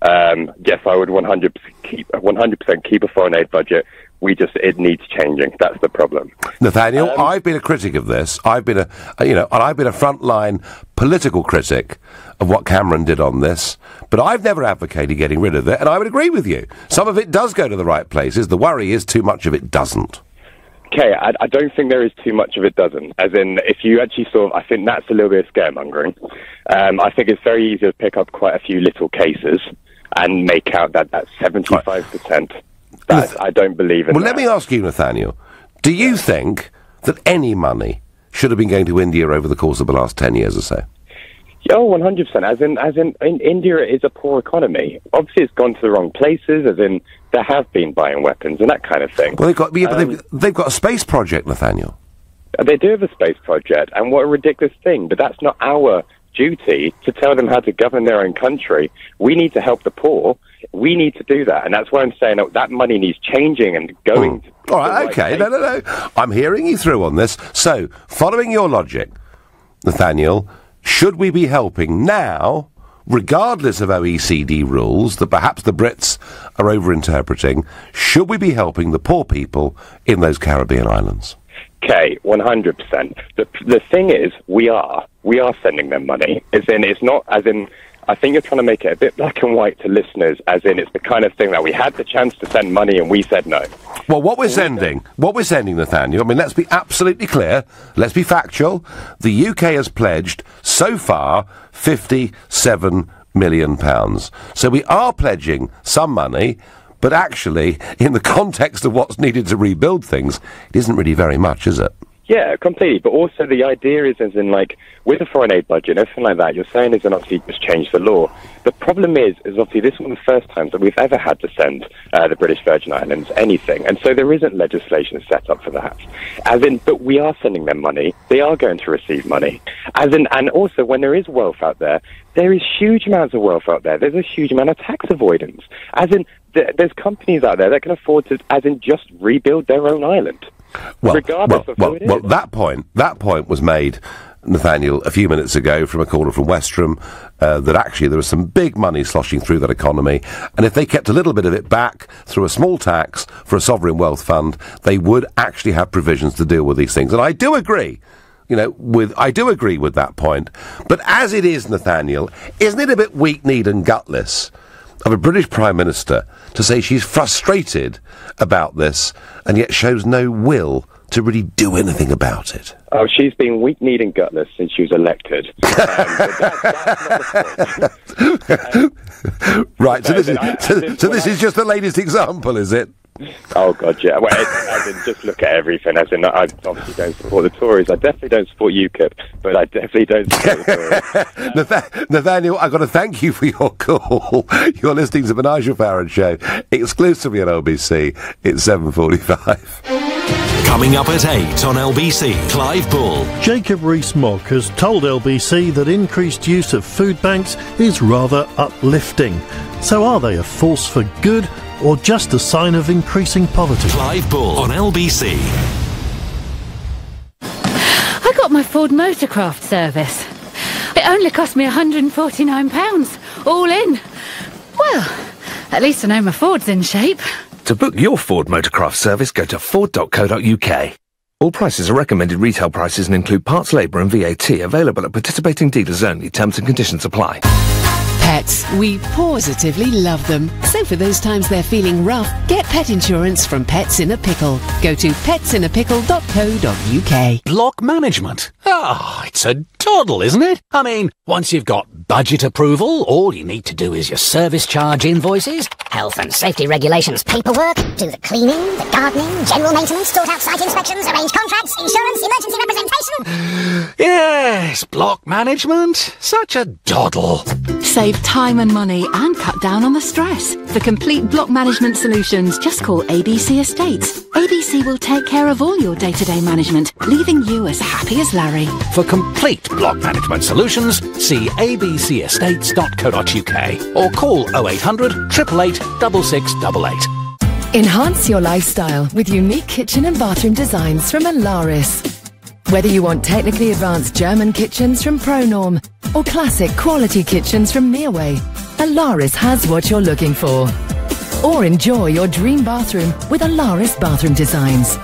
Yes, I would 100% keep a foreign aid budget. It needs changing. That's the problem. Nathaniel, I've been a critic of this. I've been a frontline political critic of what Cameron did on this. But I've never advocated getting rid of it, and I would agree with you. Some of it does go to the right places. The worry is too much of it doesn't. Okay, I don't think there is too much of it doesn't. As in, if you actually I think that's a little bit of scaremongering. I think it's very easy to pick up quite a few little cases and make out that that's 75%. I don't believe in that. Well, let me ask you, Nathaniel, do you think that any money should have been going to India over the course of the last 10 years or so? Oh, 100%. As in India is a poor economy. Obviously, it's gone to the wrong places, as in there have been buying weapons and that kind of thing. Well, they've got a space project, Nathaniel. They do have a space project, and what a ridiculous thing. But that's not our duty to tell them how to govern their own country. We need to help the poor. We need to do that, and that's why I'm saying that money needs changing and going. All right, okay, no. I'm hearing you through on this. So, following your logic, Nathaniel, should we be helping now, regardless of OECD rules that perhaps the Brits are over-interpreting, should we be helping the poor people in those Caribbean islands? Okay, 100%. The thing is, we are sending them money. It's not as in. I think you're trying to make it a bit black and white to listeners, as in it's the kind of thing that we had the chance to send money and we said no. Well, what we're sending, Nathaniel, I mean, let's be absolutely clear, let's be factual. The UK has pledged, so far, £57 million. So we are pledging some money, but actually, in the context of what's needed to rebuild things, it isn't really very much, is it? Yeah, completely. But also the idea is, as in, like, with a foreign aid budget and everything like that, you're saying is, obviously, just change the law. The problem is obviously this is one of the first times that we've ever had to send the British Virgin Islands anything. And so there isn't legislation set up for that. But we are sending them money. They are going to receive money. And also, when there is wealth out there is huge amounts of wealth out there. There's a huge amount of tax avoidance. There's companies out there that can afford to, just rebuild their own island. That point was made, Nathaniel, a few minutes ago from a caller from Westerham, that actually there was some big money sloshing through that economy, and if they kept a little bit of it back through a small tax for a sovereign wealth fund, they would actually have provisions to deal with these things. And I do agree, I do agree with that point. But as it is, Nathaniel, isn't it a bit weak-kneed and gutless of a British Prime Minister to say she's frustrated about this and yet shows no will to really do anything about it? Oh, she's been weak-kneed and gutless since she was elected. Right, so this is just the latest example, is it? Oh, God, yeah. Well, just look at everything. I obviously don't support the Tories. I definitely don't support UKIP, but I definitely don't support the Tories. Nathaniel, I've got to thank you for your call. You're listening to the Nigel Farage Show, exclusively on LBC. It's 7:45. Coming up at 8 on LBC, Clive Bull. Jacob Rees-Mogg has told LBC that increased use of food banks is rather uplifting. So are they a force for good or just a sign of increasing poverty? Clive Bull on LBC. I got my Ford Motorcraft service. It only cost me £149, all in. Well, at least I know my Ford's in shape. To book your Ford Motorcraft service, go to ford.co.uk. All prices are recommended retail prices and include parts, labour and VAT. Available at participating dealers only. Terms and conditions apply. Pets. We positively love them. So for those times they're feeling rough, get pet insurance from Pets in a Pickle. Go to petsinnapickle.co.uk. Block management. It's a doddle, isn't it? I mean, once you've got budget approval, all you need to do is your service charge invoices, health and safety regulations paperwork, do the cleaning, the gardening, general maintenance, sort out site inspections, arrange contracts, insurance, emergency representation. Yes, block management. Such a doddle. Save time and money and cut down on the stress. For complete block management solutions, just call ABC Estates. ABC will take care of all your day-to-day management, leaving you as happy as Larry. For complete block management solutions, see abcestates.co.uk or call 0800 888 6688. Enhance your lifestyle with unique kitchen and bathroom designs from Alaris. Whether you want technically advanced German kitchens from ProNorm or classic quality kitchens from Nearway, Alaris has what you're looking for. Or enjoy your dream bathroom with Alaris bathroom designs.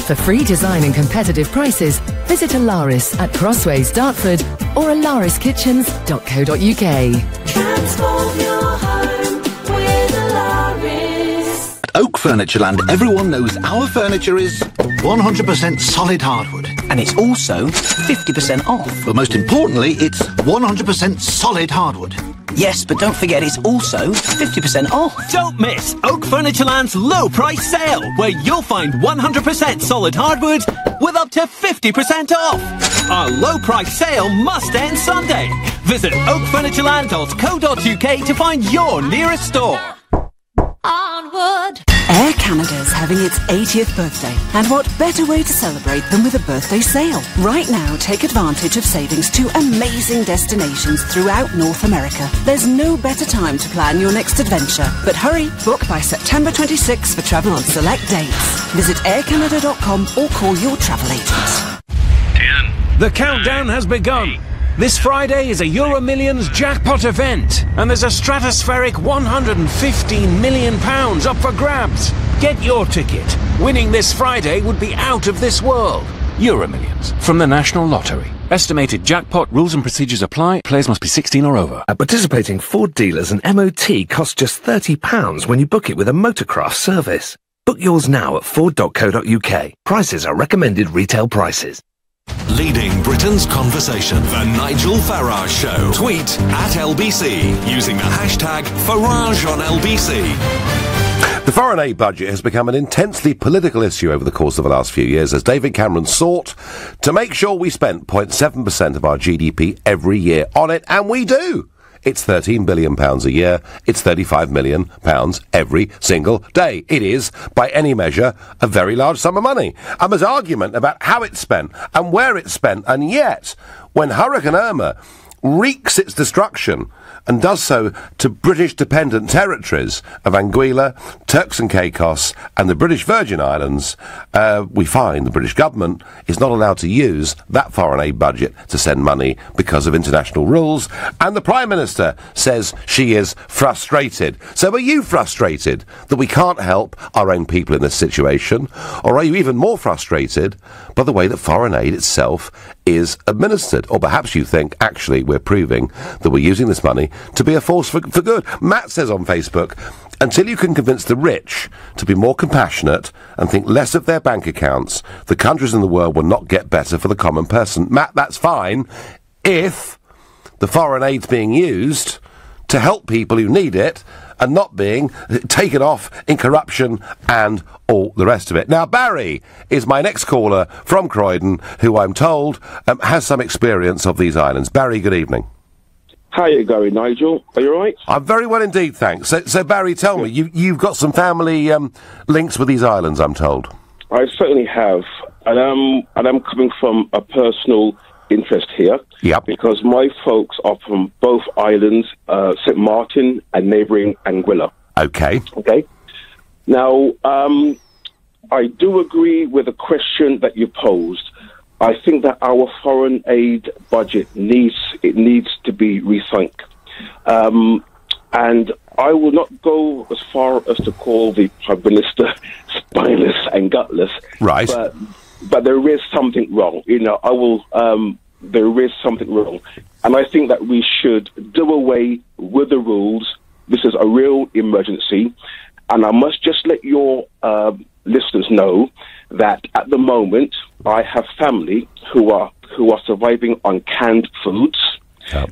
For free design and competitive prices, visit Alaris at Crossways, Dartford or alariskitchens.co.uk. Transform your home with Alaris. At Oak Furnitureland, everyone knows our furniture is 100% solid hardwood. And it's also 50% off. But most importantly, it's 100% solid hardwood. Yes, but don't forget it's also 50% off. Don't miss Oak Furnitureland's low price sale, where you'll find 100% solid hardwood with up to 50% off. Our low price sale must end Sunday. Visit oakfurnitureland.co.uk to find your nearest store. Onward! Air Canada's having its 80th birthday, and what better way to celebrate than with a birthday sale? Right now, take advantage of savings to amazing destinations throughout North America. There's no better time to plan your next adventure, but hurry, book by September 26 for travel on select dates. Visit aircanada.com or call your travel agent. The countdown has begun. This Friday is a Euromillions jackpot event, and there's a stratospheric £115 million up for grabs. Get your ticket. Winning this Friday would be out of this world. EuroMillions from the National Lottery. Estimated jackpot, rules and procedures apply. Players must be 16 or over. At participating Ford dealers, an MOT costs just £30 when you book it with a Motorcraft service. Book yours now at ford.co.uk. Prices are recommended retail prices. Leading Britain's conversation. The Nigel Farage Show. Tweet at LBC using the hashtag Farage on LBC. The foreign aid budget has become an intensely political issue over the course of the last few years as David Cameron sought to make sure we spent 0.7% of our GDP every year on it, and we do. It's £13 billion a year. It's £35 million every single day. It is, by any measure, a very large sum of money. And there's argument about how it's spent and where it's spent, and yet, when Hurricane Irma wreaks its destruction and does so to British dependent territories of Anguilla, Turks and Caicos and the British Virgin Islands, we find the British government is not allowed to use that foreign aid budget to send money because of international rules, and the Prime Minister says she is frustrated. So are you frustrated that we can't help our own people in this situation, or are you even more frustrated by the way that foreign aid itself is administered? Or perhaps you think, actually, we're proving that we're using this money to be a force for good. Matt says on Facebook, until you can convince the rich to be more compassionate and think less of their bank accounts, the countries in the world will not get better for the common person. Matt, that's fine if the foreign aid's being used to help people who need it and not being taken off in corruption and all the rest of it. Now, Barry is my next caller from Croydon, who I'm told has some experience of these islands. Barry, good evening. How are you going, Nigel? Are you all right? I'm very well indeed, thanks. So Barry, tell me, you've got some family links with these islands, I'm told. I certainly have, and I'm coming from a personal interest here. Yep. Because my folks are from both islands, St. Martin and neighbouring Anguilla. Okay. Okay. Now, I do agree with the question that you posed. I think that our foreign aid budget needs to be rethink. And I will not go as far as to call the Prime Minister spineless and gutless. Right. But there is something wrong. You know, there is something wrong. And I think that we should do away with the rules. This is a real emergency. And I must just let your listeners know that at the moment, I have family who are surviving on canned foods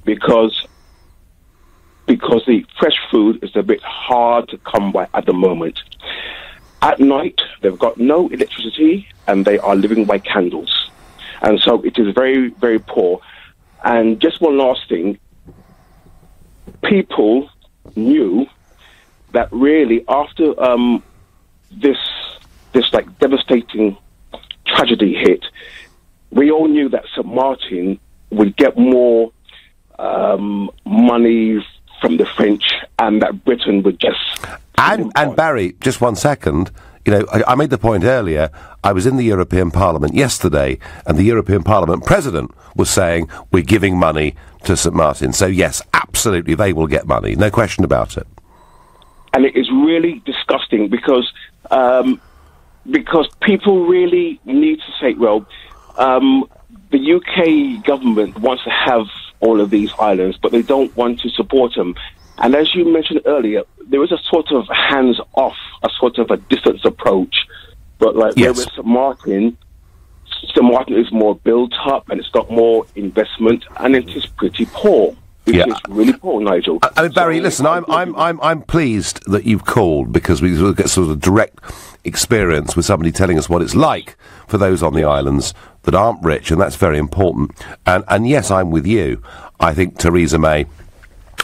because the fresh food is a bit hard to come by at the moment. At night, they've got no electricity and they are living by candles. And so it is very, very poor. And just one last thing, people knew that really after this like devastating tragedy hit, we all knew that St. Martin would get more money from the French and that Britain would just... And Barry, just 1 second, you know, I made the point earlier, I was in the European Parliament yesterday, and the European Parliament President was saying, we're giving money to St. Martin. So yes, absolutely, they will get money, no question about it. And it is really disgusting because people really need to say, well, the UK government wants to have all of these islands, but they don't want to support them. And as you mentioned earlier, there is a sort of hands-off, a sort of a distance approach. But like whereas St. Martin is more built up and it's got more investment, and it is pretty poor. It is really poor, Nigel. I mean, Barry, listen, I'm pleased that you've called because we get sort of direct experience with somebody telling us what it's like for those on the islands that aren't rich, and that's very important. And yes, I'm with you. I think Theresa May,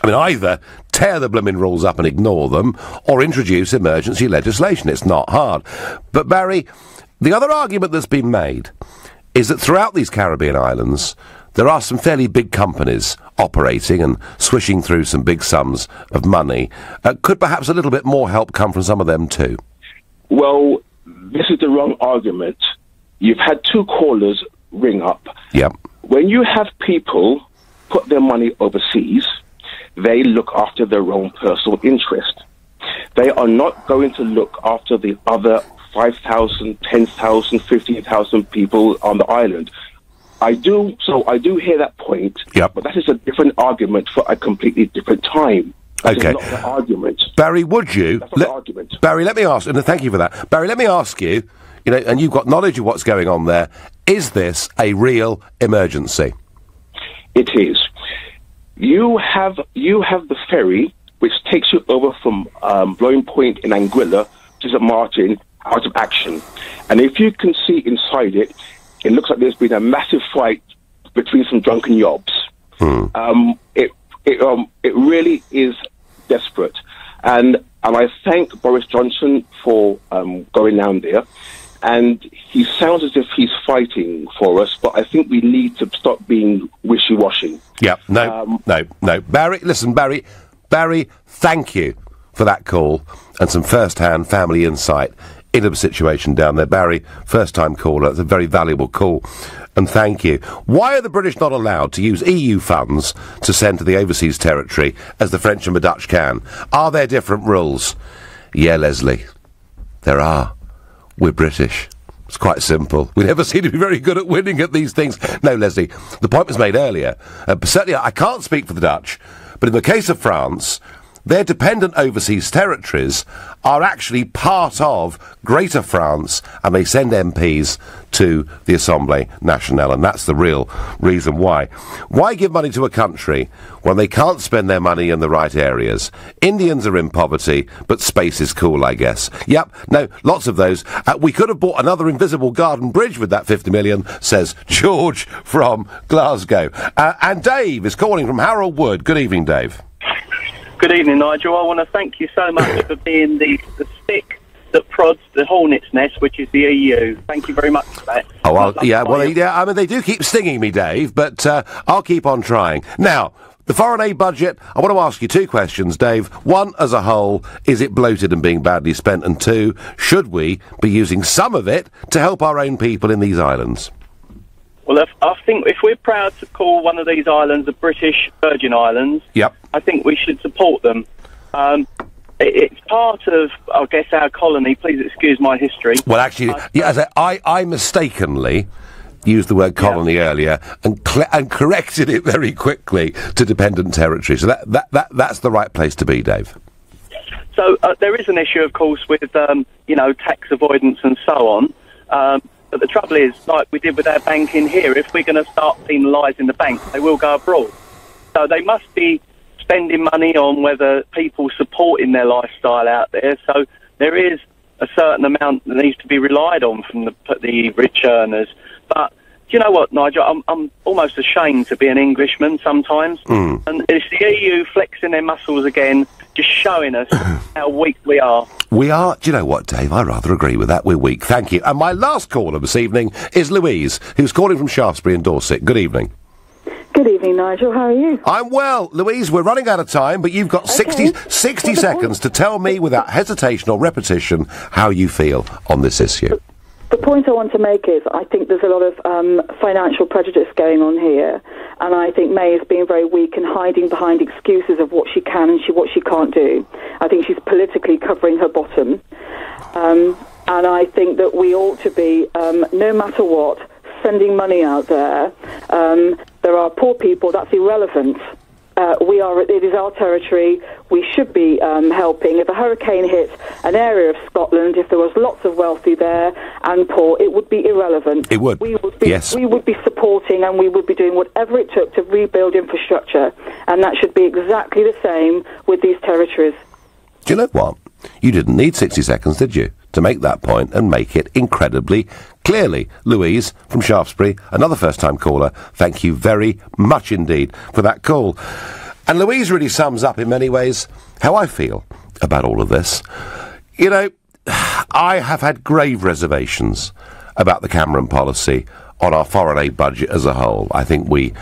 I mean, either tear the blooming rules up and ignore them, or introduce emergency legislation. It's not hard. But Barry, the other argument that's been made is that throughout these Caribbean islands, there are some fairly big companies operating and swishing through some big sums of money. Could perhaps a little bit more help come from some of them too? Well, this is the wrong argument. You've had two callers ring up. Yep. When you have people put their money overseas, they look after their own personal interest. They are not going to look after the other 5,000, 10,000, 15,000 people on the island. I do hear that point, but that is a different argument for a completely different time. That is not the argument. Barry, would you? That's not the argument. Barry, let me ask, and thank you for that. Barry, let me ask you, and you've got knowledge of what's going on there, is this a real emergency? It is. You have the ferry, which takes you over from Blowing Point in Anguilla to St Martin, out of action. And if you can see inside it, it looks like there's been a massive fight between some drunken yobs. It really is desperate. And I thank Boris Johnson for going down there. And he sounds as if he's fighting for us, but I think we need to stop being wishy-washy. Yeah, no. Barry, listen, Barry, thank you for that call and some first-hand family insight into the situation down there. Barry, first-time caller, it's a very valuable call, and thank you. Why are the British not allowed to use EU funds to send to the overseas territory as the French and the Dutch can? Are there different rules? Yeah, Leslie, there are. We're British. It's quite simple. We never seem to be very good at winning at these things. No, Leslie, the point was made earlier. Certainly, I can't speak for the Dutch, but in the case of France, their dependent overseas territories are actually part of Greater France, and they send MPs to the Assemblée Nationale, and that's the real reason why. Why give money to a country when they can't spend their money in the right areas? Indians are in poverty, but space is cool, I guess. Yep, no, lots of those. We could have bought another invisible garden bridge with that 50 million, says George from Glasgow. And Dave is calling from Harold Wood. Good evening, Dave. Good evening, Nigel. I want to thank you so much for being the stick that prods the hornet's nest, which is the EU. Thank you very much for that. Oh, well, I mean, they do keep stinging me, Dave, but I'll keep on trying. Now, the foreign aid budget, I want to ask you two questions, Dave. One, as a whole, is it bloated and being badly spent? And two, should we be using some of it to help our own people in these islands? Well, I think if we're proud to call one of these islands the British Virgin Islands, I think we should support them. It's part of, I guess, our colony. Please excuse my history. Well, actually, I mistakenly used the word colony earlier and corrected it very quickly to dependent territory. So that's the right place to be, Dave. So there is an issue, of course, with tax avoidance and so on. But the trouble is, like we did with our banking here, if we're going to start penalising the banks, they will go abroad. So they must be spending money on whether people supporting their lifestyle out there. So there is a certain amount that needs to be relied on from the rich earners. But do you know what, Nigel? I'm almost ashamed to be an Englishman sometimes. And it's the EU flexing their muscles again, just showing us how weak we are. We are. Do you know what, Dave? I rather agree with that. We're weak. Thank you. And my last caller this evening is Louise, who's calling from Shaftesbury in Dorset. Good evening. Good evening, Nigel. How are you? I'm well. Louise, we're running out of time, but you've got 60 seconds to tell me without hesitation or repetition how you feel on this issue. The point I want to make is I think there's a lot of financial prejudice going on here, and I think May is being very weak and hiding behind excuses of what she can and what she can't do. I think she's politically covering her bottom, and I think that we ought to be, no matter what, sending money out there. There are poor people, that's irrelevant. It is our territory. We should be helping. If a hurricane hit an area of Scotland, if there was lots of wealthy there and poor, it would be irrelevant. It would. We would be, yes. We would be supporting and we would be doing whatever it took to rebuild infrastructure. And that should be exactly the same with these territories. Do you know what? You didn't need 60 seconds, did you, to make that point and make it incredibly clearly. Louise from Shaftesbury, another first-time caller, thank you very much indeed for that call. And Louise really sums up in many ways how I feel about all of this. You know, I have had grave reservations about the Cameron policy on our foreign aid budget as a whole. I think we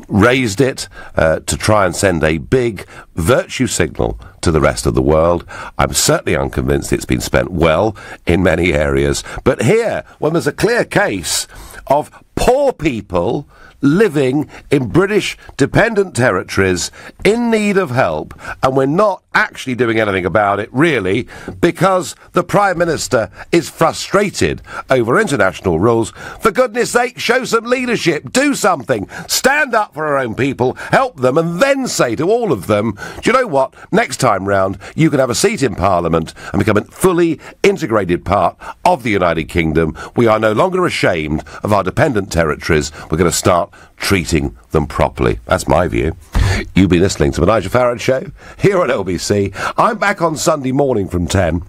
raised it to try and send a big virtue signal to the rest of the world. I'm certainly unconvinced it's been spent well in many areas. But here, when there's a clear case of poor people living in British dependent territories in need of help, and we're not actually doing anything about it, really, because the Prime Minister is frustrated over international rules. For goodness sake, show some leadership, do something, stand up for our own people, help them, and then say to all of them, do you know what, next time round you can have a seat in Parliament and become a fully integrated part of the United Kingdom. We are no longer ashamed of our dependent territories. We're going to start treating them properly. That's my view. You've been listening to the Nigel Farage Show here on LBC. I'm back on Sunday morning from 10.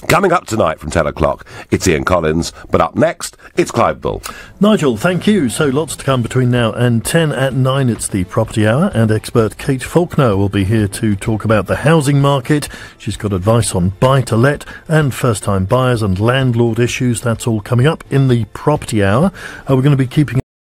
Coming up tonight from 10 o'clock, it's Ian Collins, but up next, it's Clive Bull. Nigel, thank you. So lots to come between now and 10 at 9. It's the Property Hour, and expert Kate Faulkner will be here to talk about the housing market. She's got advice on buy-to-let and first-time buyers and landlord issues. That's all coming up in the Property Hour. We're going to be keeping